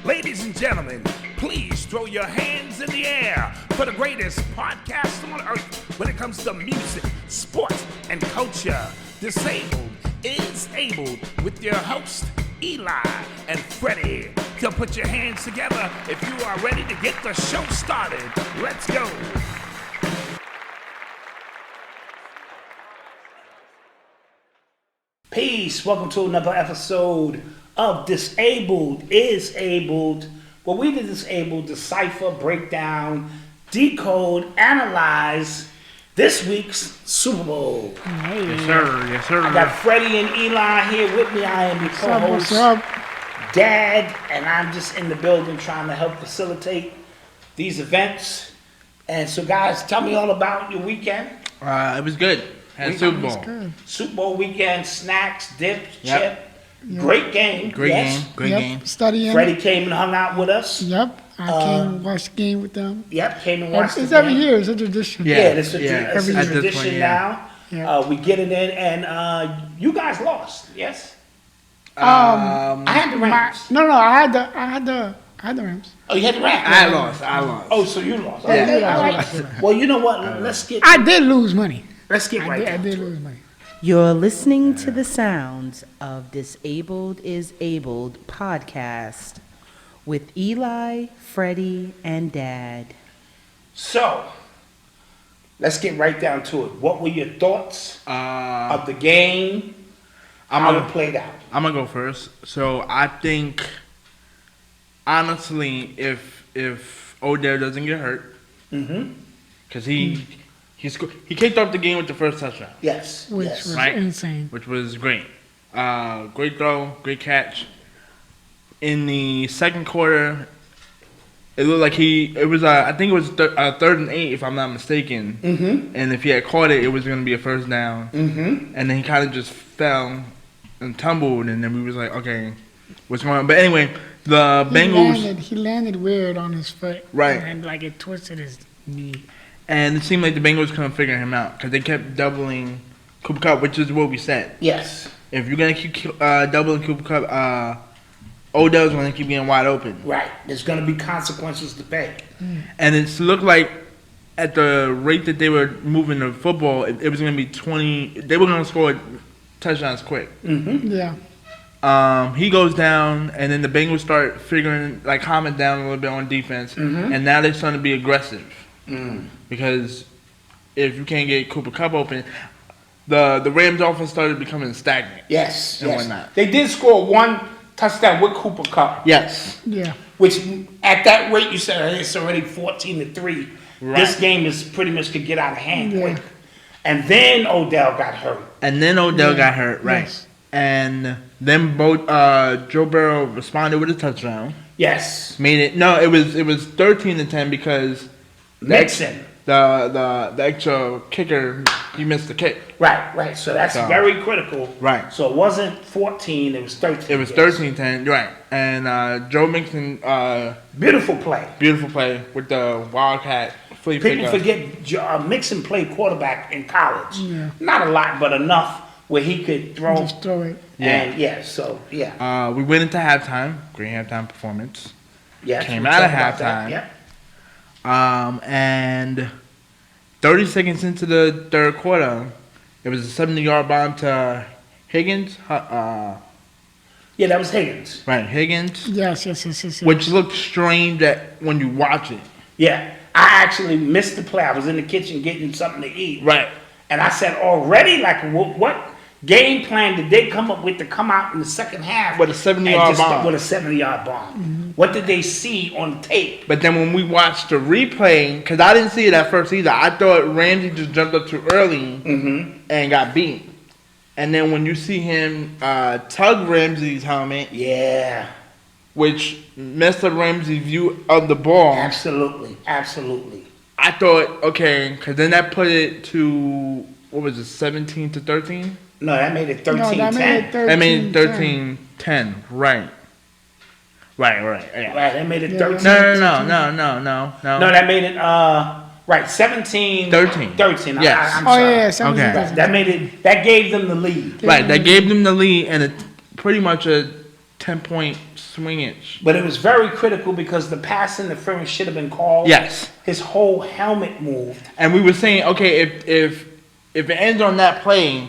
Ladies and gentlemen, please throw your hands in the air for the greatest podcast on earth when it comes to music, sports, and culture. Disabled is Abled with your host, Eli and Fredy. So put your hands together if you are ready to get the show started. Let's go. Peace. Welcome to another episode of Disabled is Abled, where we disable, decipher, break down, decode, analyze this week's Super Bowl. Hey. Yes, sir. Yes, sir. I got Fredy and Eli here with me. I am your co-host, Dad, and I'm just in the building trying to help facilitate these events. And so, guys, tell me all about your weekend. It was good. Had Super Bowl. Super Bowl weekend, snacks, dips, Yep. chip. Yep. Great game. Great game. Studying. Freddie came and hung out with us. Yep. I came and watched the game with them. Yep, came and watched It's the every game. year. It's a tradition. Yeah, it's a tradition now. Yeah. We get it in, and you guys lost, yes? I had the Rams. I had the Rams. Oh, you had the Rams? I lost. Oh, so you lost. Yeah, Okay, I all lost. right. Well, you know what? Let's get I did lose money. right I down did to it. lose money. You're listening to the sounds of Disabled is Abled podcast with Eli, Fredy, and Dad. So, let's get right down to it. What were your thoughts of the game? How it played out? I'm gonna go first. So I think, honestly, if Odell doesn't get hurt, because he kicked off the game with the first touchdown. Yes. Which yes. was Right. insane. Which was great. Great throw, great catch. In the second quarter, it looked like I think it was third and 8, if I'm not mistaken. And if he had caught it, it was going to be a first down. And then he kind of just fell and tumbled, and then we was like, okay, what's going on? But anyway, the Bengals. He landed weird on his foot. Right. And like it twisted his knee. And it seemed like the Bengals couldn't figure him out because they kept doubling Cooper Kupp, which is what we said. Yes. If you're going to keep doubling Cooper Kupp, Odell's going to keep getting wide open. Right. There's going to be consequences to pay. And it's looked like at the rate that they were moving the football, it was going to be 20. They were going to score touchdowns quick. Yeah. He goes down, and then the Bengals start calming down a little bit on defense. And now they're starting to be aggressive. Because if you can't get Cooper Kupp open, the Rams offense started becoming stagnant. Yes. And yes. whatnot. They did score one touchdown with Cooper Kupp. Yes. Yeah. Which at that rate you said it's already 14-3. Right. This game is pretty much could get out of hand Yeah. quick. And then Odell got hurt. Got hurt, right? Yes. And then both Joe Burrow responded with a touchdown. Yes. Made it. No, it was 13-10 because Nixon. the extra kicker, he missed the kick. Right. So that's very critical. Right. So it wasn't 14, it was 13. It was 13-10, right? And Joe Mixon, Beautiful play. beautiful play with the Wildcat flea People flicker. forget Mixon played quarterback in college. Yeah. Not a lot, but enough where he could throw. Just throw it. And We went into halftime. Great halftime performance. Yes, Came we out of talked about that. halftime. Yep. And 30 seconds into the third quarter, it was a 70-yard bomb to Higgins. Yeah, that was Higgins. Right, Higgins. Yes. Which looked strange when you watch it. Yeah. I actually missed the play. I was in the kitchen getting something to eat. Right. And I said, already? Like, what game plan did they come up with to come out in the second half? With a 70-yard bomb. With a 70-yard bomb. What did they see on tape? But then when we watched the replay, because I didn't see it at first either, I thought Ramsey just jumped up too early and got beat. And then when you see him tug Ramsey's helmet, Yeah. which messed up Ramsey's view of the ball, Absolutely. I thought, okay, because then that put it to, 17-13? No, that made it 13-10. No, that made it 13-10. That made it 13-10, right. Right, yeah. Right, that made it Yeah, 13. No. No, that made it, right, 17. 13. 13. Yes. I'm Oh, sorry. yeah. 17, Okay. Right, that gave them the lead. Right, that gave them the lead and pretty much a 10-point swingage. But it was very critical because the pass interference should have been called. Yes. His whole helmet moved. And we were saying, okay, if it ends on that play,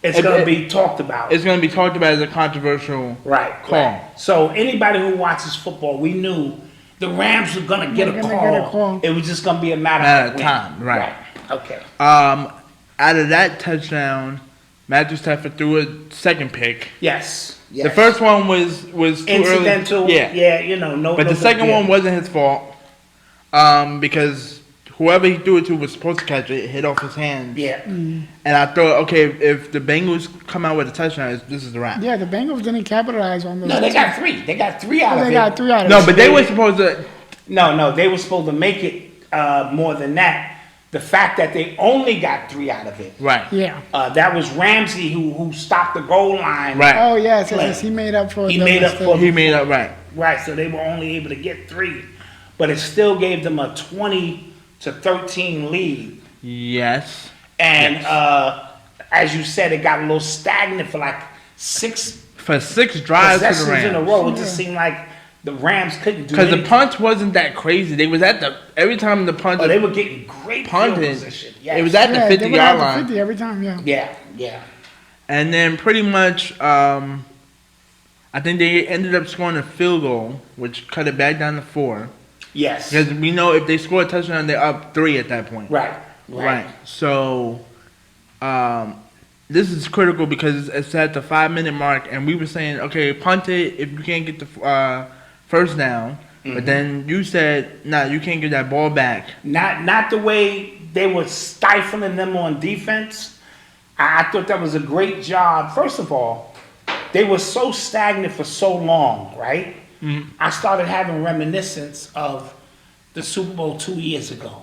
It's going to be talked about. It's going to be talked about as a controversial call. Right. So anybody who watches football, we knew the Rams were going to get a call. It was just going to be a matter of time. Right. Okay. Out of that touchdown, Matthew Stafford threw a second pick. Yes. The first one was too incidental. early. Yeah. No. But the second one wasn't his fault. Because whoever he threw it to was supposed to catch it. It hit off his hands. Yeah. And I thought, okay, if the Bengals come out with a touchdown, this is the wrap. Yeah, the Bengals didn't capitalize on those. No, they got three. They got three out of it. They got 3 out of it. No, but they were supposed to. No, they were supposed to make it more than that. The fact that they only got 3 out of it. Right. Yeah. That was Ramsey who stopped the goal line. Right. Oh, yes, he made up for He the made up mistake. for He made up right. Right, so they were only able to get 3. But it still gave them a 20-13 lead. Yes. And as you said, it got a little stagnant for like 6 drives to the possessions Rams. in a row. It just seemed like the Rams couldn't do Because anything. the punch wasn't that crazy. They was at every time the punch. Oh, they were getting great field punted. position. Yes. It was at the Yeah, they would 50-yard have the line. 50 every time, yeah. Yeah. And then pretty much, I think they ended up scoring a field goal, which cut it back down to 4. Yes. Because we know if they score a touchdown, they're up 3 at that point. Right. So, this is critical because it's at the 5-minute mark, and we were saying, okay, punt it if you can't get the first down. Mm-hmm. But then you said, nah, you can't get that ball back. Not the way they were stifling them on defense. I thought that was a great job. First of all, they were so stagnant for so long, right? Mm-hmm. I started having reminiscence of the Super Bowl 2 years ago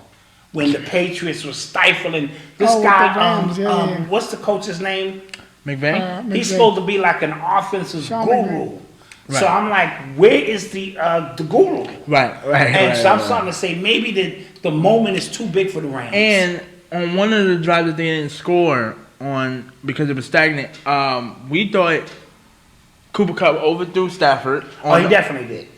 when the Patriots were stifling this with guy. the Rams, yeah. What's the coach's name? McVay? He's supposed to be like an offensive Sean guru. McVay. So I'm like, where is the guru? Right. And so I'm starting to say maybe the moment is too big for the Rams. And on one of the drives that they didn't score on because it was stagnant, we thought Cooper Kupp overthrew Stafford. He definitely did.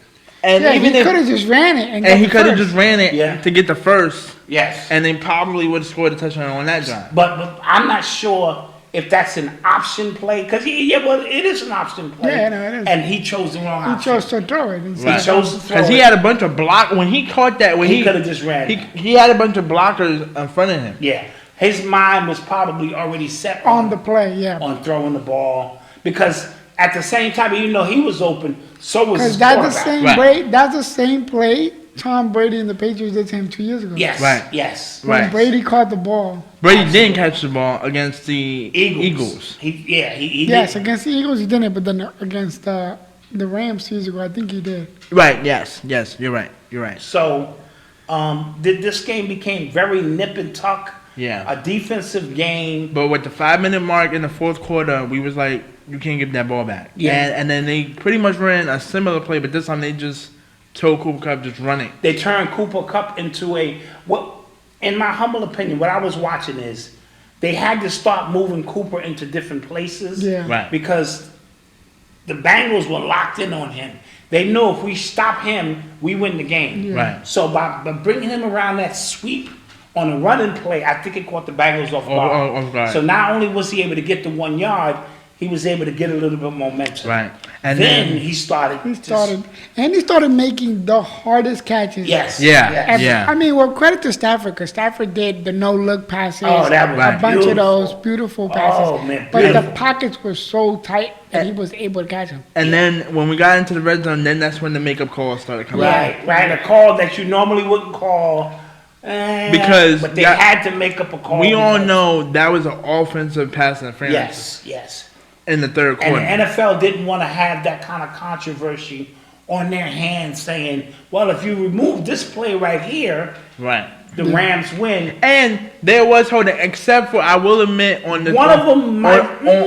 And Yeah, even he could have just ran it. and he could have just ran it Yeah. to get the first, Yes. and then probably would have scored a touchdown on that drive. But I'm not sure if that's an option play. Because, it is an option play. Yeah, no, it is. And he chose the wrong He option. chose to throw it. He chose to throw Because he it. had a bunch of block when he caught that. When He could have just ran it. he had a bunch of blockers in front of him. Yeah. His mind was probably already set On the play, yeah. on throwing the ball. Because at the same time, even though he was open, so was his Because that's the quarterback. same Right. way. That's the same play Tom Brady and the Patriots did to him 2 years ago. Yes. Right. Yes. When Right. Brady caught the ball. Brady didn't catch the ball against the Eagles. He Yes, did. against the Eagles he didn't, but then against the Rams 2 years ago, I think he did. Right. Yes. You're right. So, this game became very nip and tuck. Yeah. A defensive game. But with the 5-minute mark in the fourth quarter, we was like, you can't give that ball back. Yeah. And then they pretty much ran a similar play, but this time they just told Cooper Kupp just run it. They turned Cooper Kupp into in my humble opinion, what I was watching is they had to start moving Cooper into different places. Yeah. Right. Because the Bengals were locked in on him. They knew if we stop him, we win the game. Yeah. Right. So by bringing him around that sweep on a running play, I think it caught the Bengals off guard. Off guard. So not only was he able to get the 1 yard, he was able to get a little bit of momentum. Right. And then then he started. He started making the hardest catches. Yes. Yeah. Yes. And, Yeah. I mean, well, credit to Stafford, because Stafford did the no-look passes. Oh, that was a bunch beautiful. of those beautiful passes. Oh, man, but the beautiful. pockets were so tight that he was able to catch them. And then when we got into the red zone, then that's when the makeup calls started coming out. Right. A call that you normally wouldn't call. Because but they that- had to make up a call. We all because- know that was an offensive pass interference Yes. in the third And quarter. the NFL didn't want to have that kind of controversy on their hands saying, well, if you remove this play right here, Right. the Rams win. And there was holding, except for I will admit on the One of them might-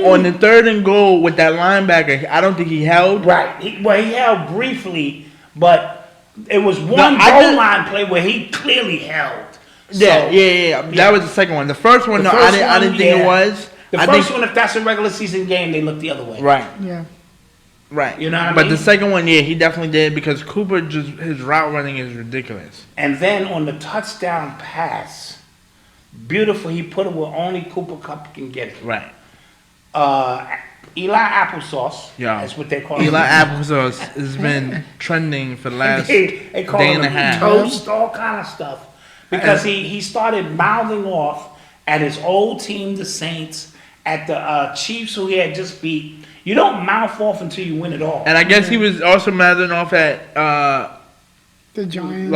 on the 3rd and goal with that linebacker, I don't think he held. Right. He held briefly, but it was one I goal did- line play where he clearly held. Yeah, So, yeah. That was the second one. The first one, The no, first I didn't one, think it yeah. was. The I first think, one, if that's a regular season game, they look the other way. right. Yeah. Right. You know what I But mean? the second one, yeah, he definitely did because Cooper his route running is ridiculous. And then on the touchdown pass, beautiful, he put it where only Cooper Cup can get it. Right. Eli Applesauce, Yeah. that's what they call him. Eli Applesauce has been trending for the last They call day him and a half. toast, all kind of stuff. Because he started mouthing off at his old team, the Saints, at the Chiefs who he had just beat. You don't mouth off until you win it all. And I guess he was also mouthing off at The Giants.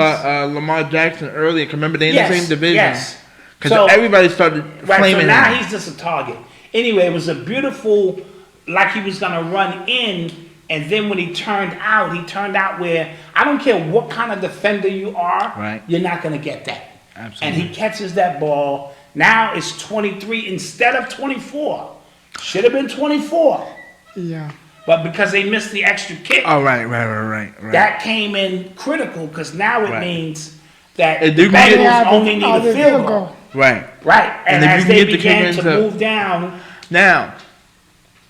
Lamar Jackson earlier. 'Cause remember, they in Yes, the same division. yes. Because So- everybody started Right, flaming so now him. he's just a target. Anyway, it was a beautiful, like he was gonna run in, and then when he turned out where I don't care what kind of defender you are, Right. you're not gonna get that. Absolutely. And he catches that ball. Now it's 23 instead of 24. Should have been 24, Yeah. but because they missed the extra kick, Oh, right. that came in critical because now it Right. means that If the you can get- Bengals only need a field goal. Right. Right, and if as you can they get the began kick to into- move down, Now,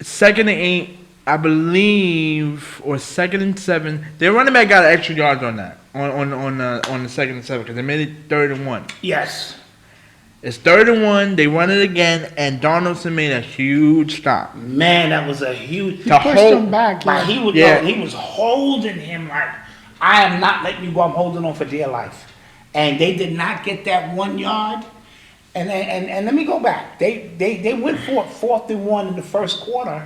2nd and 8, I believe, or 2nd and 7. Their running back got extra yards on that on the 2nd and 7 because they made it 3rd and 1. yes. It's 3rd and 1. They run it again, and Donaldson made a huge stop. Man, that was a huge. To Pushed hold- him back. Like Yeah. he was holding him like, I am not letting you go. I'm holding on for dear life. And they did not get that 1 yard. And let me go back. They went for it 4th and 1 in the first quarter,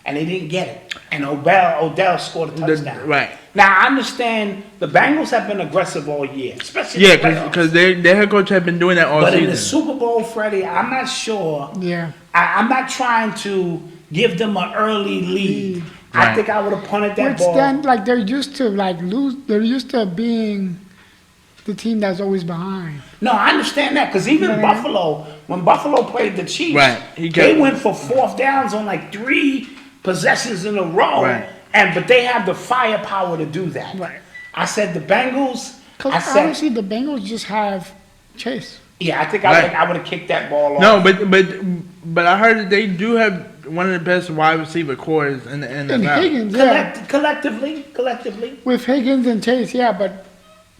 and they didn't get it. And Odell scored a touchdown. Right. Now I understand the Bengals have been aggressive all year, especially Yeah, in the playoffs. because their head coach had been doing that all But season. in the Super Bowl, Freddie, I'm not sure. Yeah. I'm not trying to give them an early lead. I Right. think I would have punted that Which ball. then, like, they're used to, like, lose. They're used to being the team that's always behind. No, I understand that because even Yeah. Buffalo, when Buffalo played the Chiefs, Right. they went for 4th downs on like 3 possessions in a row, Right. but they have the firepower to do that. Right. I said the Bengals. I Because said, honestly, the Bengals just have Chase. yeah, I think Right. I would have kicked that ball off. No, but I heard that they do have one of the best wide receiver cores in the And NFL. Higgins, yeah. Collectively. With Higgins and Chase, yeah, but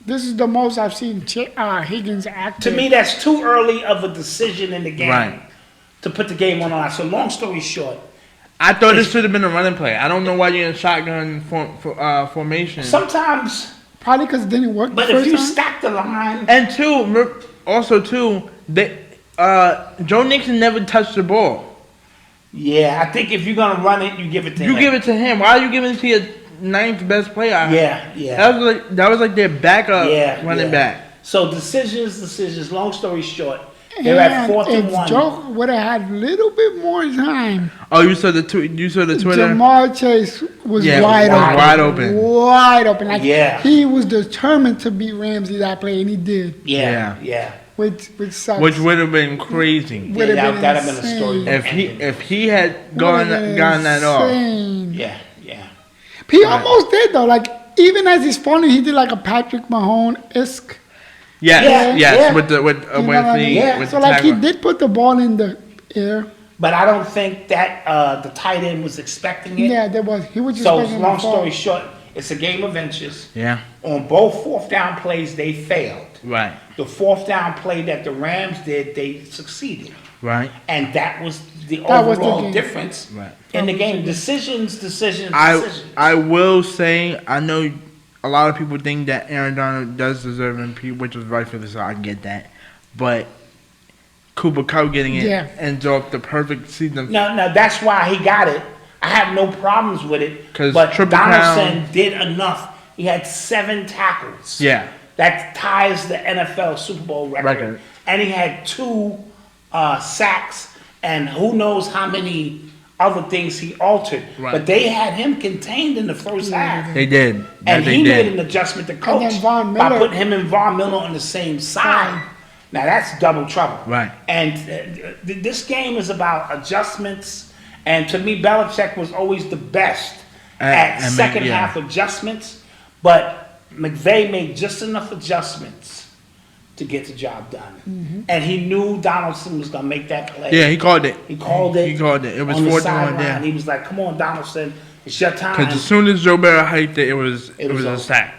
this is the most I've seen Higgins active. To me, that's too early of a decision in the game Right. to put the game on the line. So long story short, I thought this should have been a running play. I don't know why you're in shotgun formation. sometimes, Probably because it didn't work but the if first you time. stack the line, And two, Joe Nixon never touched the ball. yeah, I think if you're gonna run it, you give it to him. You give it to him. Why are you giving it to your 9th best player? Yeah. That was like their backup running back. So decisions. Long story short, they're at 4th and if 1. Joe would have had a little bit more time, Oh, you saw the Twitter? Jamar Chase was Yeah, wide open. wide open. Wide open. Like, Yeah. he was determined to beat Ramsey that play, and he did, Yeah. which sucks. Which would have been crazy Would've Yeah, been that'd have been a story. insane. if he had Would've been gotten that off. insane. Yeah. He almost did though. Like, even as he's falling, he did like a Patrick Mahone-esque. Yes, Yeah. with You know what I mean? Yeah. So like, he did put the ball in the air. But I don't think that the tight end was expecting it. Yeah, there was. He was just So expecting him long to fall. story short, it's a game of inches. Yeah, On both 4th down plays, they failed. right, The 4th down play that the Rams did, they succeeded. right. And that was the That was the overall game. difference Right. in the game. Decisions. I will say, I know a lot of people think that Aaron Donald does deserve MVP, which was rightfully so. I get that, but Cooper Kupp getting it Yeah. ends off the perfect season. No, that's why he got it. I have no problems with it. 'Cause But Triple Donaldson Crown- did enough. He had 7 tackles. Yeah, That ties the NFL Super Bowl record. Record. And he had 2 sacks and who knows how many other things he altered. Right. But they had him contained in the first half. they did. And they he did. made an adjustment to coach then Von by Miller- putting him and Von Miller on the same side. Now that's double trouble. Right. And this game is about adjustments. And to me, Belichick was always the best at and second yeah. half adjustments. But McVay made just enough adjustments to get the job done. And he knew Donaldson was going to make that play. Yeah, he called it. He called it. He called it. It was on the 4-1 sideline. there. He was like, "Come on, Donaldson, It's your time. Because as soon as Joe Barrow hyped it, it was over. a sack.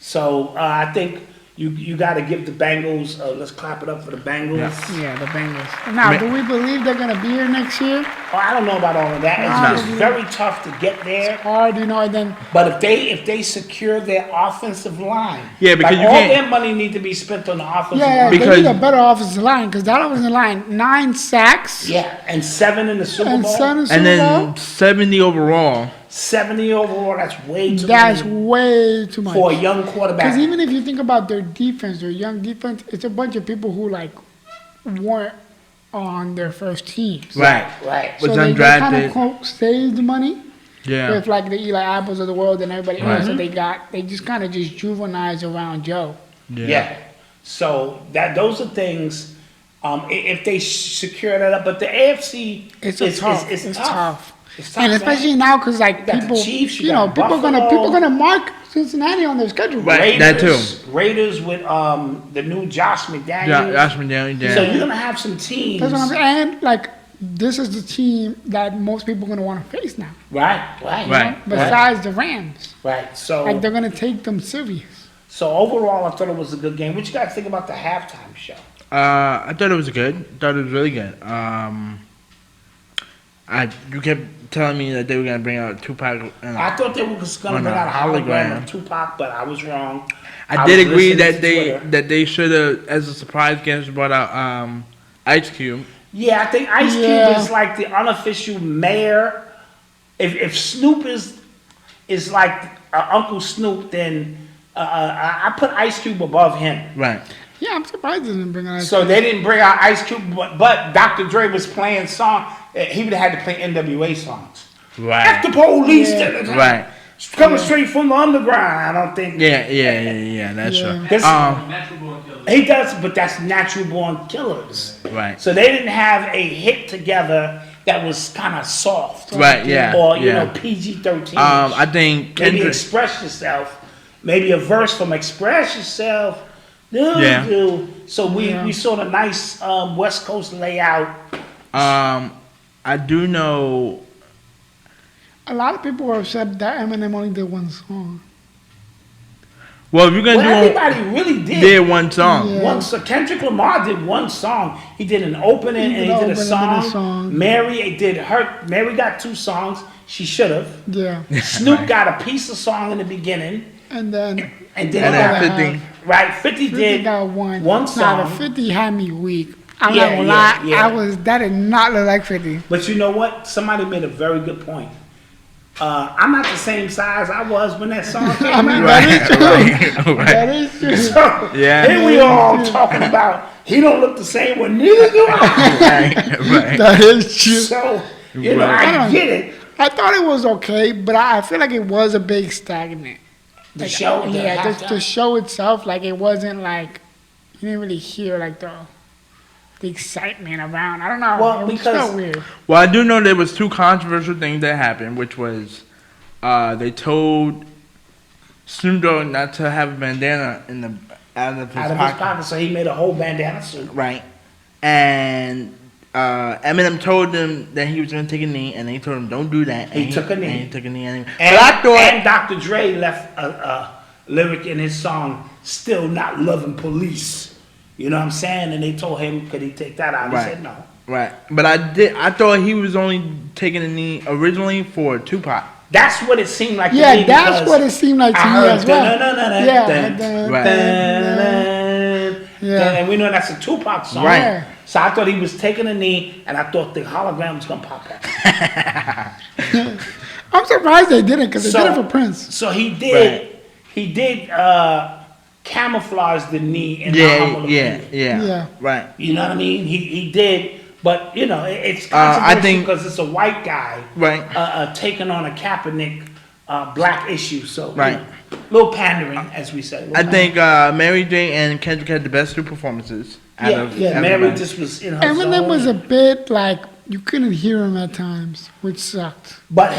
So I think you got to give the Bengals. Let's clap it up for the Bengals. Yeah, the Bengals. Now, do we believe they're gonna be here next year? Oh, I don't know about all of that. It's very tough to get there. Hard, and then. But if they secure their offensive line, Yeah, because you all can't- their money need to be spent on the offensive Yeah, line. Because- they need a better offensive line because that offensive line 9 sacks Yeah, and 7 in the Super and Bowl. 7 Super And Bowl. then 70 overall. 70 overall. That's way too That's many way too much. for a young quarterback. Because even if you think about their defense, their young defense, it's a bunch of people who weren't on their first teams. Right. Right. Was So they kind undrafted. of saved money Yeah. with the Eli Apples of the world and everybody else Mm-hmm. that they got. They just kind of just juvenilized around Joe. Yeah. So those are things. If they secure that up, but the AFC It's is tough. It's It's tough. tough. It's tough, And man. especially now, because got the people, Chiefs, you got people Buffalo. gonna mark Cincinnati on their schedule. Right. that too. Raiders with the new Josh McDaniels. Yeah, Josh McDaniels. Yeah. So you're gonna have some teams. That's what I'm saying. And this is the team that most people are gonna want to face now. Right. Besides the Rams, Right. So they're gonna take them serious. overall, I thought it was a good game. What you guys think about the halftime show? I thought it was good. Thought it was really good. You kept telling me that they were gonna bring out Tupac. I thought they were just gonna on bring a out a hologram hologram. of Tupac, but I was wrong. I was did agree listening that to Twitter. they should have, as a surprise guest, brought out Ice Cube. Yeah, I think Ice Cube Yeah. is like the unofficial mayor. If Snoop is like Uncle Snoop, then I put Ice Cube above him. Right. Yeah, I'm surprised they didn't bring out. So they didn't bring out Ice Cube, but Dr. Dre was playing song. He would have had to play NWA songs. Right. F the police. Yeah. Right. Coming straight from the underground. I don't think. Yeah. That's Yeah. true. This- Natural born killer. He does, but that's natural born killers. Right. So they didn't have a hit together that was kind of soft. Right, yeah, Or, yeah. PG-13. I think Maybe Kendrick. Express Yourself. Maybe a verse from Express Yourself. Yeah. So we saw the nice West Coast layout. I do know. A lot of people were upset that Eminem only did one song. Well, if you're gonna Well, do everybody really did one song. Yeah. One so Kendrick Lamar did one song. He did an opening He and did he did an a opening song. and a song. Mary got 2 songs. She should have. Yeah, Snoop got a piece of song in the beginning, and then and then And then then got 50. right 50 50 did got one. one Nah, song. the 50 had me weak. I'm Yeah, not gonna yeah, lie. yeah. That did not look like 50. But you know what? Somebody made a very good point. I'm not the same size I was when that song came I mean, out. that is true. Right. That is true. So, Yeah. here we all talking about he don't look the same when neither do I. Right. That is true. So Right. I get it. I thought it was okay, but I feel like it was a big stagnant. The show, the Yeah, halftime. the show itself, it wasn't you didn't really hear the excitement around. I don't know. Well, it just because- felt weird. Well, I do know there was 2 controversial things that happened, which was they told Snoop Dogg not to have a bandana out of his out of his pocket. pocket, so he made a whole bandana suit. Right. And Eminem told him that he was going to take a knee, and he told him, don't do that. He And took a knee. And he took a knee anyway. And, But I thought... and Dr. Dre left a lyric in his song, "Still Not Loving Police." You know what I'm saying? And they told him, could he take that out? He Right. said no. Right. But I thought he was only taking a knee originally for Tupac. That's what it seemed like. Yeah, to me that's because what it seemed like to I me heard as well. dun-dun-dun-dun-dun, Yeah, Right. Yeah. And we know that's a Tupac song. Right. Yeah. So I thought he was taking a knee, and I thought the hologram was gonna pop up. I'm surprised they didn't because they did it for Prince. So he did. Right. He did camouflage the knee in the Yeah. Right. You know what I mean? He did, but it's I controversial think- because it's a white guy Right. taking on a Kaepernick black issue. So Right. little pandering, as we say. I think Mary J. and Kendrick had the best 2 performances. Out of Mary everybody. just was in her Eminem zone. was a bit you couldn't hear him at times, which sucked. But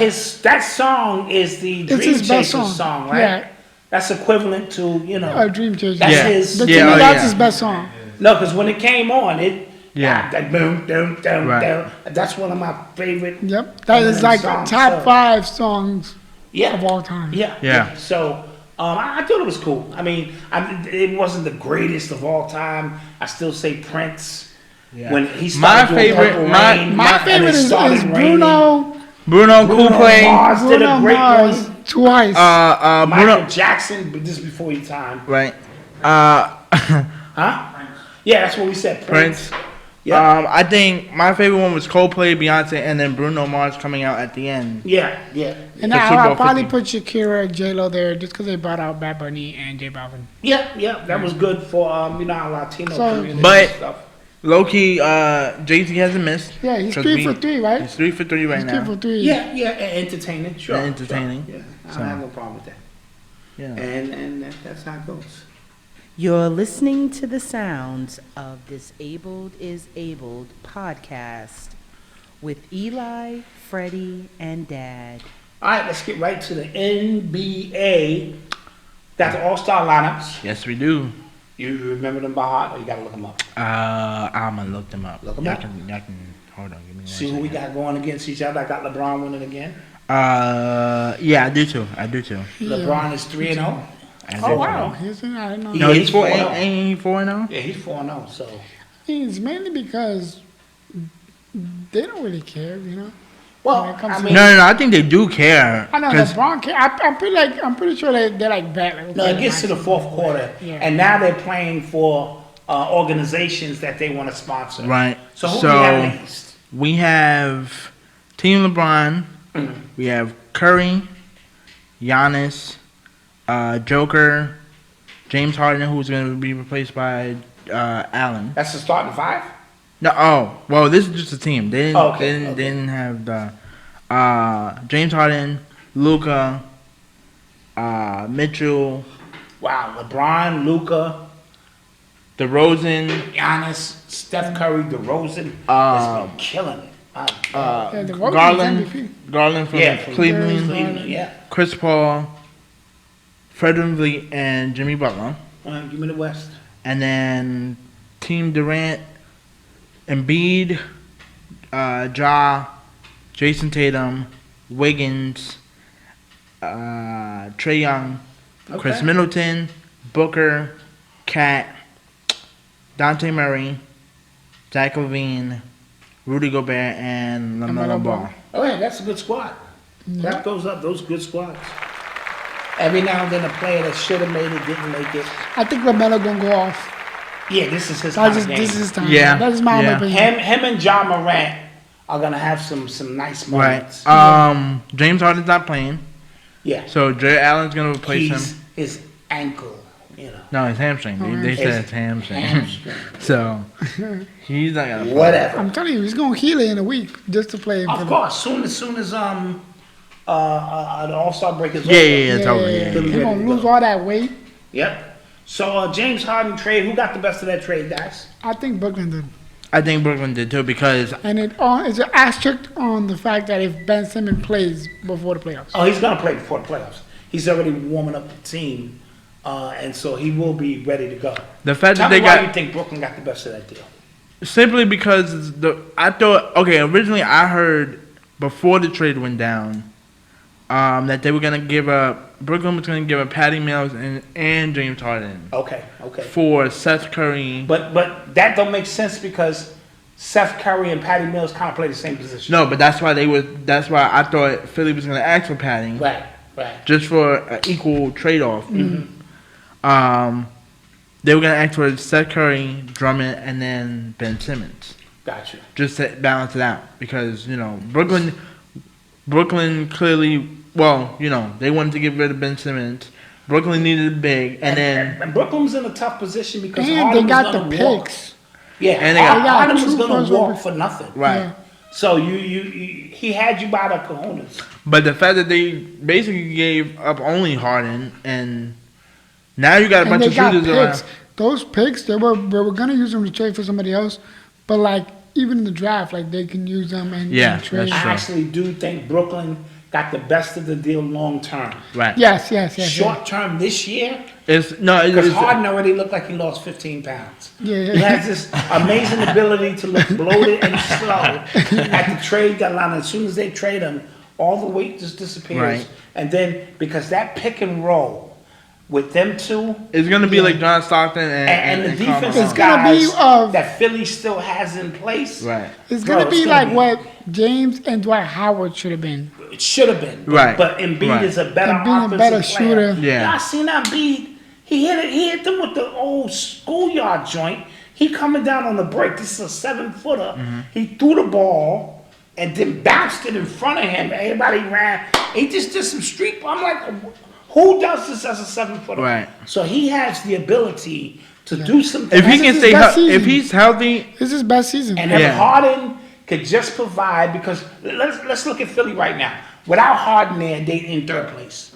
that song is the It's Dream his best Chaser song. song, right? Yeah. That's equivalent to A Dream Chaser. That's Yeah. his. To me, Yeah, oh, that's yeah. his best song. No, because when it came on, it Yeah. That boom, boom, boom, Right. boom. That's one of my favorite. Yep, that is like songs, top so- 5 songs Yeah. of all time. Yeah. Yeah. So I thought it was cool. I mean, it wasn't the greatest of all time. I still say Prince. Yeah. When he started doing Purple Rain, My and favorite it is started raining. Bruno Bruno Bruno Coupe. Mars did a Bruno great Mars one. twice. Michael Bruno. Jackson, but this is before your time. Right. Huh? Yeah, that's what we said. Prince. Prince. Yeah. I think my favorite one was Coldplay, Beyonce, and then Bruno Mars coming out at the end. Yeah. And for Super I'll Bowl probably 50. put Shakira, J-Lo there just because they brought out Bad Bunny and J Balvin. Yeah. That was good for our Latino So- community But- and stuff. Low key, Jay-Z hasn't missed. Yeah, he's 'Cause 3 for 3, right? He's 3 for 3 right He's now. 3 for 3. Yeah, and entertaining, sure. And entertaining. Sure. Yeah, I So- don't have no problem with that. Yeah. And that's how it goes. You're listening to the sounds of Disabled is Abled podcast with Eli, Fredy, and Dad. All right, let's get right to the NBA. Got the All-Star lineups. Yes, we do. You remember them by heart, or you gotta look them up? I'm gonna look them up. Look 'em Y'all up. Can, hold on, give me one See who we second. got going against each other. I got LeBron winning again. Yeah, I do too. LeBron is 3-0. Oh, wow. I didn't know. Yeah, No, he's he's 4 4-0. ain't he 4-0? Yeah, he's 4-0. So It's mainly because they don't really care, you know. well, When it comes I to- mean, No, I think they do care. I know 'Cause- LeBron care. I'm pretty sure they're like bad. Like, no, it gets to the fourth quarter, Yeah. and now they're playing for organizations that they want to sponsor. Right. So who do we have next? We have Team LeBron. We have Curry, Giannis, Joker, James Harden, who's going to be replaced by Allen. That's the starting 5. No, well, this is just a team. They didn't. Oh, okay, They okay. didn't have the James Harden, Luka, Mitchell, Wow, LeBron, Luka, DeRozan, Giannis, Steph Curry, DeRozan has been killing it. Yeah, the Rosen's Garland, MVP. Garland from Yeah, from Cleveland, Cleveland, yeah. Chris Paul, Fred VanVleet, and Jimmy Butler. Give me the West. And then Team Durant, Embiid, Ja, Jason Tatum, Wiggins, Trae Young, Chris Okay. Middleton, Booker, Cat, Dante Murray, Zach LaVine, Rudy Gobert, and LaMelo Ball. Oh yeah, that's a good squad. That goes up. Those good squads. Every now and then a player that should have made it didn't make it. I think LaMelo gonna go off. Yeah, this is his kind That's of just, game. this is his time. Yeah, That's my yeah. opinion. Him and John Morant are gonna have some nice Right. moments. James Harden's not playing, Yeah, so Jared Allen's gonna replace he's him. his ankle. No, his hamstring. They said it's hamstring. Hamstring. So he's not gonna play. Whatever. I'm telling you, he's gonna heal it in a week just to play. Of course, soon as the All-Star break is Yeah, over. it's over. Yeah, He'll be He's ready gonna to lose go. all that weight. Yep. So James Harden trade. Who got the best of that trade, guys? I think Brooklyn did. I think Brooklyn did too because And it's an asterisk on the fact that if Ben Simmons plays before the playoffs. Oh, he's gonna play before the playoffs. He's already warming up the team, and so he will be ready to go. the fact Tell that me they why got you think Brooklyn got the best of that deal. simply because I thought originally I heard before the trade went down that they were gonna give up Brooklyn was gonna give up Patty Mills and James Harden Okay. for Seth Curry. But that don't make sense because Seth Curry and Patty Mills kind of play the same position. No, but that's why that's why I thought Philly was gonna ask for Patty Right. just for an equal trade off. Mm-hmm. They were gonna ask for Seth Curry, Drummond, and then Ben Simmons. Gotcha. Just to balance it out because Brooklyn clearly they wanted to get rid of Ben Simmons. Brooklyn needed a big, and then And Brooklyn's in a tough position because And Harden they got was the gonna walk. picks. Yeah, And they got- Harden was two gonna first walk round for nothing. right. Yeah. So he had you by the cojones. But the fact that they basically gave up only Harden, and now you got a And bunch they of got shooters picks. around. Those picks, they were gonna use them to trade for somebody else, but like even in the draft, like they can use them and Yeah, trade. that's I true. actually do think Brooklyn got the best of the deal long term. Right. Yes. Short term this year, Because because Harden already looked like he lost 15 pounds. Yeah. He has this amazing ability to look bloated and slow at the trade deadline. As soon as they trade him, all the weight just disappears. Right. And then, because that pick and roll with them two, it's gonna be like John Stockton and the Karl defensive It's gonna be, guys that Philly still has in place. Right. It's Bro, gonna be it's like gonna be- what James and Dwight Howard should have been. It should have been. Right. But Embiid Right. is a better Embiid a offensive better player. shooter. Yeah. Y'all seen Embiid? He hit them with the old schoolyard joint. He coming down on the break. This is a 7-footer. Mm-hmm. He threw the ball and then bounced it in front of him. Everybody ran. He just did some street. I'm like, who does this as a 7-footer? Right. So he has the ability to do some If he things. can his stay, best if season. he's healthy, This is his best season. And if Yeah. Harden could just provide, because let's look at Philly right now. Without Harden there, they in third place.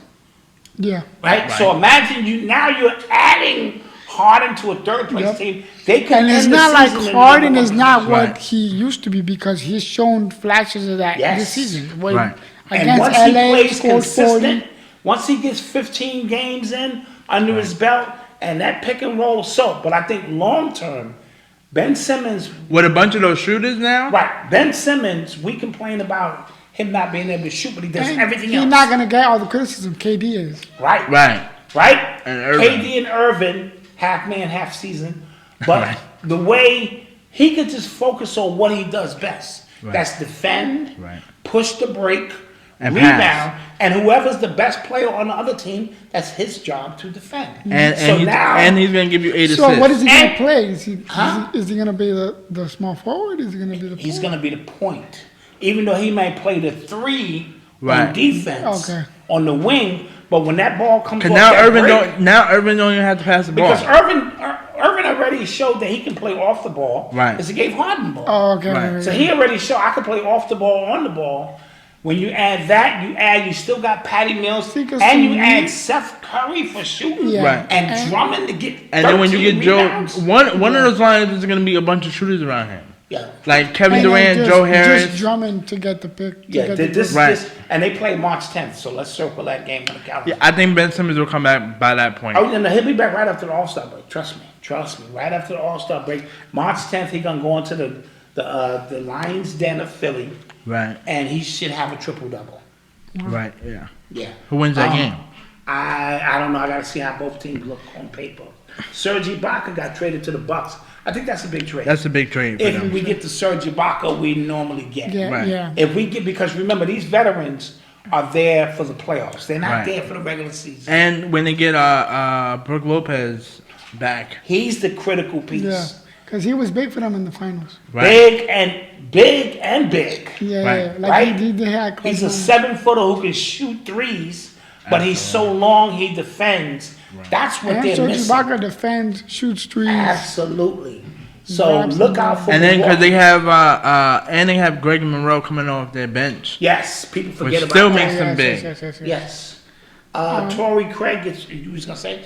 Yeah. Right? So imagine you're adding Harden to a third place Yep. team. They could And it's end the not like season in Harden number is one not position. what Right. he used to be because he's shown flashes of that Yes. this season. When Right. And Against once he LA, plays scored consistent, 40. once he gets 15 games in under his belt, and that pick and roll but I think long term, Ben Simmons, with a bunch of those shooters now, right? Ben Simmons, we complain about him not being able to shoot, but he does And everything he's else. not gonna get all the criticism KD is. Right. right? Right? And Irvin. KD and Irvin, half man, half season. But Right. the way he could just focus on what he does best. Right. That's defend, Right. push the break, And rebound, pass. and whoever's the best player on the other team, that's his job to defend. And so and he's gonna give you 8 So assists. what is he And- gonna play? Is he Huh? is he gonna be the small forward? Is he gonna be the he's point? going to be the point. Even though he may play the 3 on Right. defense, Okay. on the wing, but when that ball comes Cause off now that Irvin break, don't even have to pass the ball. because Irvin already showed that he can play off the ball. Right. Because he gave Harden the ball. Oh, okay. Right. right, So right. he already showed I can play off the ball, on the ball. When you add that, you still got Patty Mills, Because and to you me- add Seth Curry for shooting, Yeah. Right. and Drummond to get. And then when you 13 get Joe, rebounds. one of those lineups is gonna be a bunch of shooters around him, Yeah. like Kevin And then Durant, just- Joe Harris. Just Drummond to get the pick. Yeah, get the this, Right. and they play March 10th, so let's circle that game on the calendar. Yeah, I think Ben Simmons will come back by that point. Oh, and he'll be back right after the All-Star break. Trust me. Right after the All-Star break, March 10th, he's gonna go into the Lions Den of Philly, Right, and he should have a triple-double. right, yeah. Yeah. Who wins that Um, game? I don't know. I got to see how both teams look on paper. Serge Ibaka got traded to the Bucks. I think that's a big trade. That's a big trade for if them. we get the Serge Ibaka we normally get. Yeah, Right. yeah. If we get, because remember, these veterans are there for the playoffs. They're not Right. there for the regular season. And when they get Brooke Lopez back, He's the critical piece. Yeah, because he was big for them in the finals. right? Big and big and big. Yeah, Right. yeah. Like Right? he had. He's a 7-footer who can shoot threes, but he's so long he defends. That's what And they're Serge missing. Ibaka defends, shoots threes. Absolutely. So look out for And then because Milwaukee. they have Greg Monroe coming off their bench, Yes, people which forget still about makes that. them big. Yes. Torrey Craig gets, you was going to say?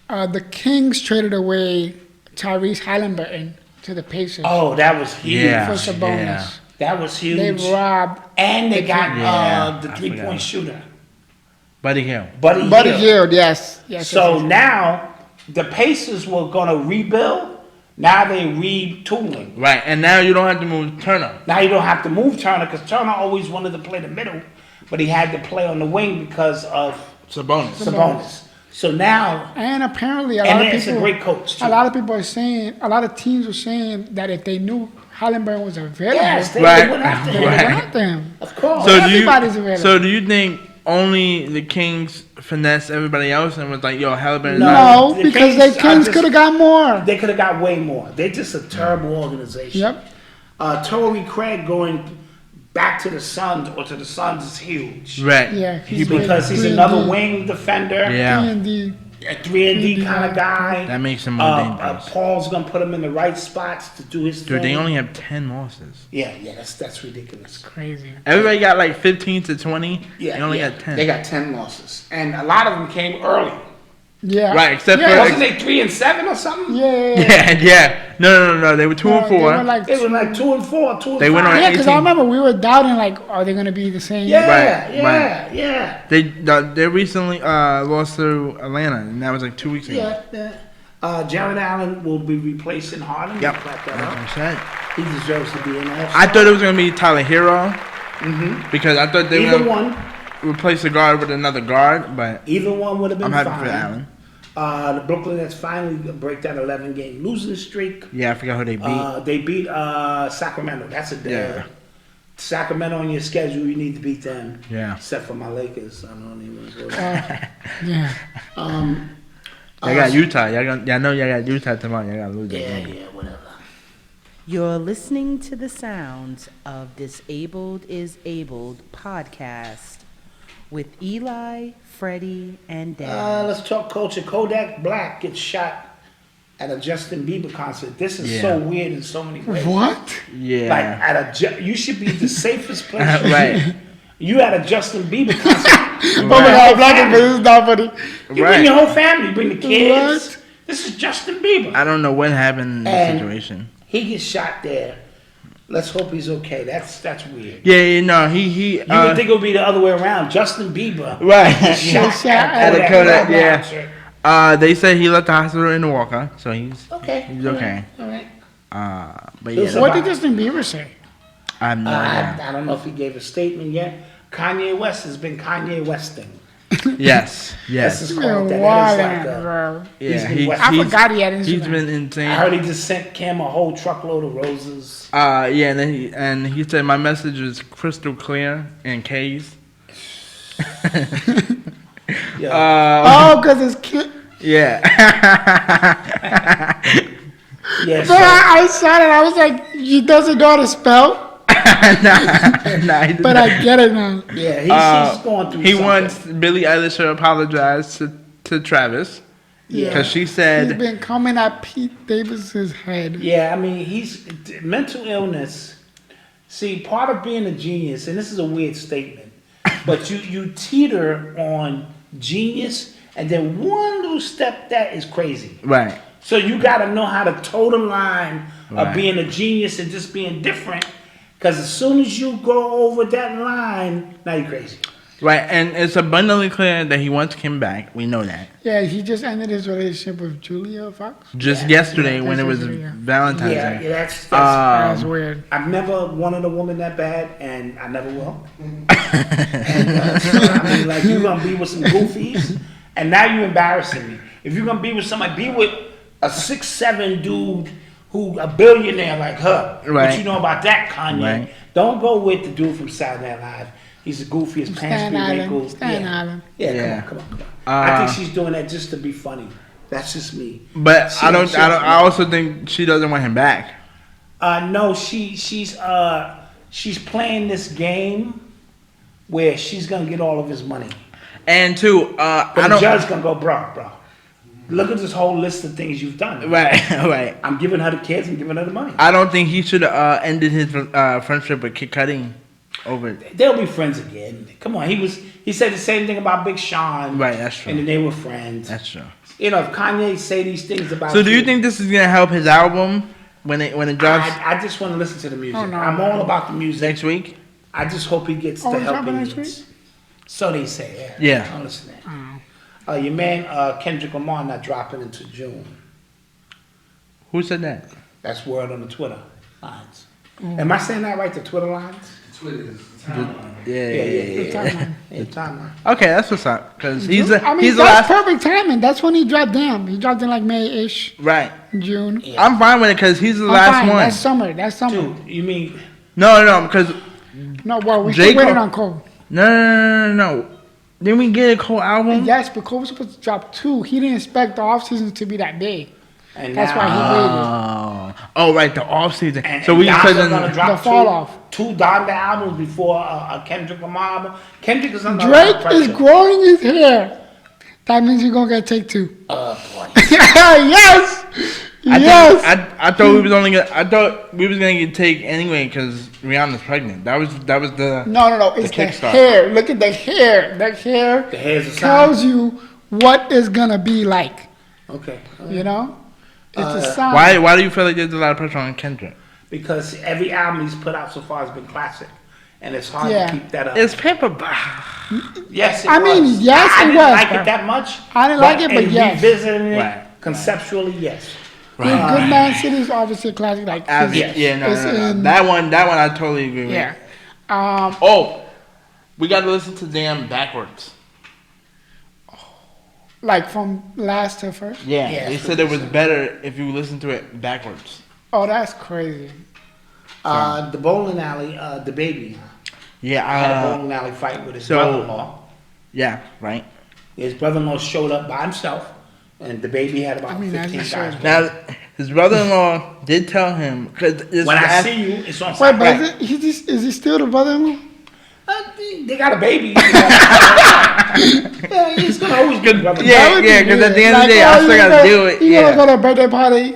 The Kings traded away Tyrese Halliburton to the Pacers Oh, that was huge. Yeah. for Sabonis. That was huge. They robbed And they got Yeah, the I three-point forgot. shooter, Buddy Hill. Buddy Buddy Hield. Hield, yes. So yes. now the Pacers were going to rebuild. Now they retooling. Right, and now you don't have to move Turner. Now you don't have to move Turner because Turner always wanted to play the middle, but he had to play on the wing because of Sabonis. Sabonis. So now, And apparently, a and lot of it's a people, great coach too. a lot of people are saying, a lot of teams are saying that if they knew Halliburton was available, yes, they Right. went after they him. would have Right. went after him. Of course. So do everybody's you? available. So do you think only the Kings finesse everybody else and was like, "Yo, Halliburton"? No. No, the because Kings the are Kings just- could have got more. They could have got way more. They're just a terrible organization. Yep. Torrey Craig going back to the Suns or to the Suns is huge. Right. Yeah, he's Because he's 3&D. another wing defender, Yeah. 3&D. a 3-and-D kind of guy. That makes him more dangerous. Paul's going to put him in the right spots to do his thing. Dude, they only have 10 losses. Yeah, that's ridiculous. Crazy. Everybody got like 15 to 20. Yeah, They only yeah. got 10. They got 10 losses. And a lot of them came early. Yeah. Right, except Yeah, for Wasn't they 3 and 7 or something? Yeah. No. They were 2 and 4. They were like, It was like 2 and 4, 2 and They 5. went on yeah, because 18. I remember we were doubting, like, are they going to be the same? Yeah. They recently lost to Atlanta, and that was like 2 weeks ago. Yeah. Jared Allen will be replacing Harden. Yep. Back that That's up. what I said. He deserves to be in that. I thought it was gonna be Tyler Hero. Because I thought they were Either gonna one. replace the guard with another guard, but Either one would have been I'm fine. happy for Allen. The Brooklyn Nets finally break that 11-game losing streak. Yeah, I forgot who they beat. They beat Sacramento. That's a Yeah. Sacramento on your schedule. You need to beat them. Yeah. Except for my Lakers. I don't even want to go Yeah. Y'all got Utah. Y'all know y'all got Utah tomorrow. Y'all gotta lose that Yeah, game. whatever. You're listening to the sounds of Disabled is Abled podcast with Eli, Fredy, and Dad. Let's talk culture. Kodak Black gets shot at a Justin Bieber concert. This is Yeah. so weird in so many ways. What? Yeah. Like you should be the safest place. Right. You at a Justin Bieber concert. Oh my God, Black is this is not funny. You bring your whole family. You bring the kids. What? This is Justin Bieber. I don't know what happened in this And situation. He gets shot there. Let's hope he's okay. That's weird. Yeah, no, he You would think it would be the other way around. Justin Bieber right. shot at at a Kodak, Black yeah. concert. They said he left the hospital in a walker, so he's Okay. He's okay. All right. But He'll yeah, What did Justin Bieber say? I have no idea. I don't know if he gave a statement yet. Kanye West has been Kanye Westing. Yes. This is He's called been that. That is wildin', like a, bro. Yeah, been he- West- I forgot he had He's Instagram. been insane. I heard he just sent Cam a whole truckload of roses. Yeah, and he said my message is crystal clear and K's. Yeah. Oh, because it's cute. Yeah. Yeah, But I saw it. I was like, he doesn't know how to spell. nah, he But I get it now. yeah, he's going through He something. wants Billie Eilish to apologize to Travis because she He's said been coming at Pete Davis's head. Yeah, I mean, he's mental illness. See, part of being a genius, and this is a weird statement, but you teeter on genius, and then one little step that is crazy. right. So you got to know how to toe the line Right. of being a genius and just being different, because as soon as you go over that line, now you're crazy. Right, and it's abundantly clear that he wants Kim back. We know that. Yeah, he just ended his relationship with Julia Fox. Just yesterday when it was yesterday, yeah. Valentine's Yeah, Day. that's That's weird. I've never wanted a woman that bad, and I never will. And, so, I mean, like, you're gonna be with some goofies, and now you're embarrassing me. If you're gonna be with somebody, be with a 6'7" dude who a billionaire like her. Right. What you know about that, Kanye? Right. Don't go with the dude from Saturday Night Live. He's the goofiest pants Stan be Island. wrinkled. Stan Yeah. Island. Yeah, Yeah. come on. I think she's doing that just to be funny. That's just me. But She- I also think she doesn't want him back. No, she's playing this game where she's gonna get all of his money. And two, But I the don't. judge's gonna go, bro. Look at this whole list of things you've done. Right, right. I'm giving her the kids. I'm giving her the money. I don't think he should have ended his friendship with Kid Cudi over it. They'll be friends again. Come on, he said the same thing about Big Sean. Right, that's true. And then they were friends. That's true. You know, if Kanye say these things about So, do you think this is gonna help his album when it drops I just want to listen to the music. Oh, no. I'm all about the music. next week? I just hope he gets Oh, the it's help he dropping next needs. week? So they say. Yeah. I'm listening. Your man Kendrick Lamar not dropping until June. Who said that? That's word on the Twitter lines. Am I saying that right? The Twitter lines? Yeah. Yeah, timeline. Okay, that's what's up. Cause he's I mean, he's the that's last. perfect timing. That's when he dropped Damn. He dropped in like May-ish, Right. June. Yeah. I'm fine with it because he's the I'm last fine. one. That's summer. That's summer. Dude, you mean No, because No, well, we J. still waiting Cole- on Cole. no. Didn't we get a Cole album? Yes, but Cole was supposed to drop 2. He didn't expect the offseason to be that big. and That's now, why he waited. Oh, right, the off season. And, So we Donda couldn't. gonna drop The fall off. two Donda albums before a Kendrick Lamar album. Kendrick is under Drake pressure. is growing his hair. That means you're going to get take 2. Boy. Yes! Yes! I thought we was only gonna. I thought we was gonna get take anyway because Rihanna's pregnant. That was the. No. It's the kickstart. hair. Look at the hair. The hair The hair's a sign. tells you what it's gonna be like. Okay. You know, it's a sign. Why do you feel like there's a lot of pressure on Kendrick? Because every album he's put out so far has been classic, and it's hard to keep that up. It's paper. Yes, it I was. mean, yes, I it didn't was, like bro. it that much. I didn't like it, but in yes. revisiting it Right. conceptually, yes. Good Man City is obviously a classic. Like, No. That one I totally agree with. yeah. We got to listen to them backwards. Like from last to first. Yeah, they said it was better if you listen to it backwards. Oh, that's crazy. The bowling alley, the baby Yeah, had a bowling alley fight with his brother-in-law. Yeah, right. His brother-in-law showed up by himself, and the baby had about 15 guys. Now, his brother-in-law did tell him because When I see you, it's on Wait, site. but is he still the brother-in-law? They got a baby. Yeah, he's gonna always be brother. Yeah, because at the end of the day, I still gotta do it. You gonna go to a birthday party,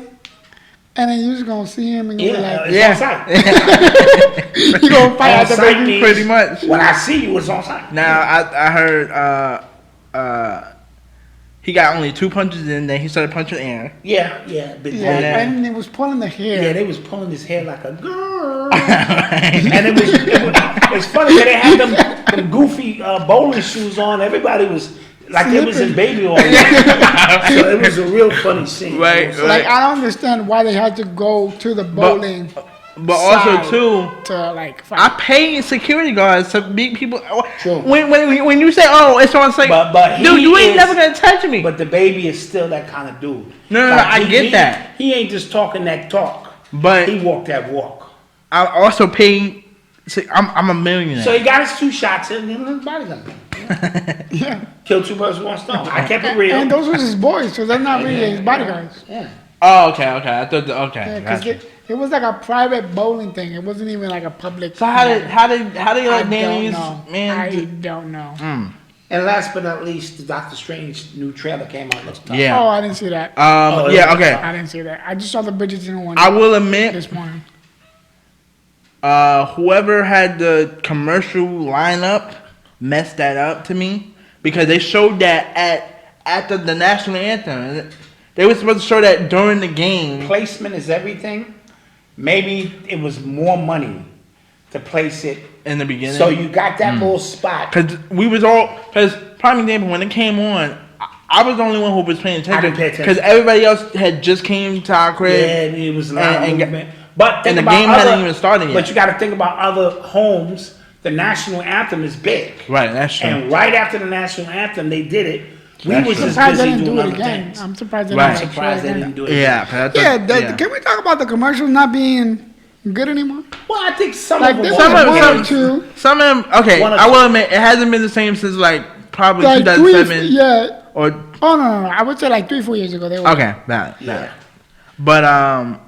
and then you just gonna see him and go like, It's on site. you gonna fight On out the site baby. means Pretty much. When I see you, it's on site. Now I heard he got only 2 punches in, then he started punching air. Yeah. But And he was pulling the hair. yeah, they was pulling his hair like a girl. And it's funny that they had them goofy bowling shoes on. Everybody was like they was in baby oil. So it was a real funny scene. Right. Like I don't understand why they had to go to the bowling. But also too, to like fight. I pay security guards to meet people. True. When you say, "Oh, it's on site," But dude, you ain't is- never gonna touch me. But the baby is still that kind of dude. No, I get that. He ain't just talking that talk. But He walked that walk. I also pay. See, I'm a millionaire. So he got his 2 shots in and his body gun. Yeah. Killed 2 birds with 1 stone. I kept it real. And those was his boys, so they're not really his bodyguards. Yeah. Oh, okay. I thought. Okay. Yeah, because Gotcha. it was like a private bowling thing. It wasn't even like a public. So how did I like Danny's don't know. man? I don't know. And last but not least, the Doctor Strange new trailer came out. Looks tough. Yeah. Oh, I didn't see that. Yeah. Okay. I didn't see that. I just saw the Bridgerton one I will admit, this morning. whoever had the commercial lineup messed that up to me because they showed that at the national anthem. They were supposed to show that during the game. Placement is everything. Maybe it was more money to place it. In the beginning. So you got that little spot. Because prime example, when it came on, I was the only one who was paying I didn't pay attention. attention. Because everybody else had just came to our crib. Yeah, it was a lot of And- movement. But think and the about game hadn't even started yet. But you got to think about other homes. The national anthem is big. Right, that's true. And right after the national anthem, they did it. We That's was true. I'm just surprised they busy didn't doing do it other again. things. I'm surprised they Right. didn't I'm surprised they didn't do it. Yeah, but I thought, Yeah, can we talk about the commercials not being good anymore? Well, I think some Like of this them. was Some of- one some- or two. some of them, okay, One or I two. will admit, it hasn't been the same since like probably Like 2007 yeah. or Oh no. I would say like 3-4 years ago they were. okay, bad. But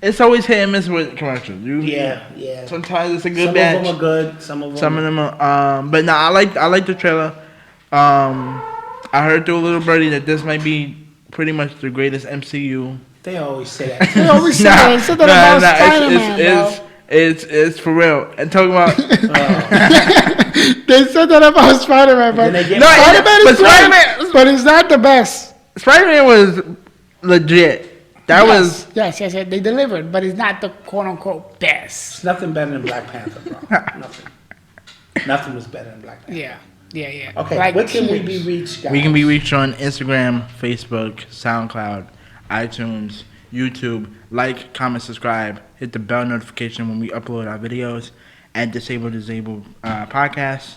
it's always hit and miss with commercials. Yeah. Sometimes it's a good Some batch. of them are good. Some of them. are. But no, I like the trailer. I heard through a little birdie that this might be pretty much the greatest MCU. They always say that. They always say that. They said that about Spider-Man, bro. It's for real. And talking about They said that about Spider-Man, but Then they get- No, Spider-Man but is great, Spider-Man- but it's not the best. Spider-Man was legit. That was Yes, they delivered, but it's not the quote-unquote best. It's nothing better than Black Panther, bro. Nothing. Nothing was better than Black Panther. Yeah. Okay, Like where can we tears. be reached, guys? we can be reached on Instagram, Facebook, SoundCloud, iTunes, YouTube. Like, comment, subscribe, hit the bell notification when we upload our videos at Disabled Podcast.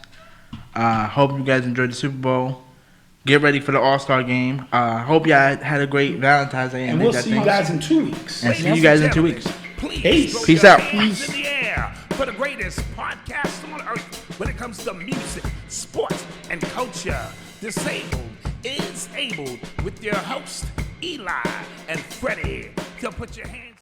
Hope you guys enjoyed the Super Bowl. Get ready for the All-Star game. Hope y'all had a great Valentine's Day. And did we'll that see you thing. guys in 2 weeks. And see you guys in 2 weeks. Please Peace throw out. your hands in the air for the greatest podcast on earth when it comes to music, sports, and culture. Disabled is Able with your host, Eli and Fredy. So put your hands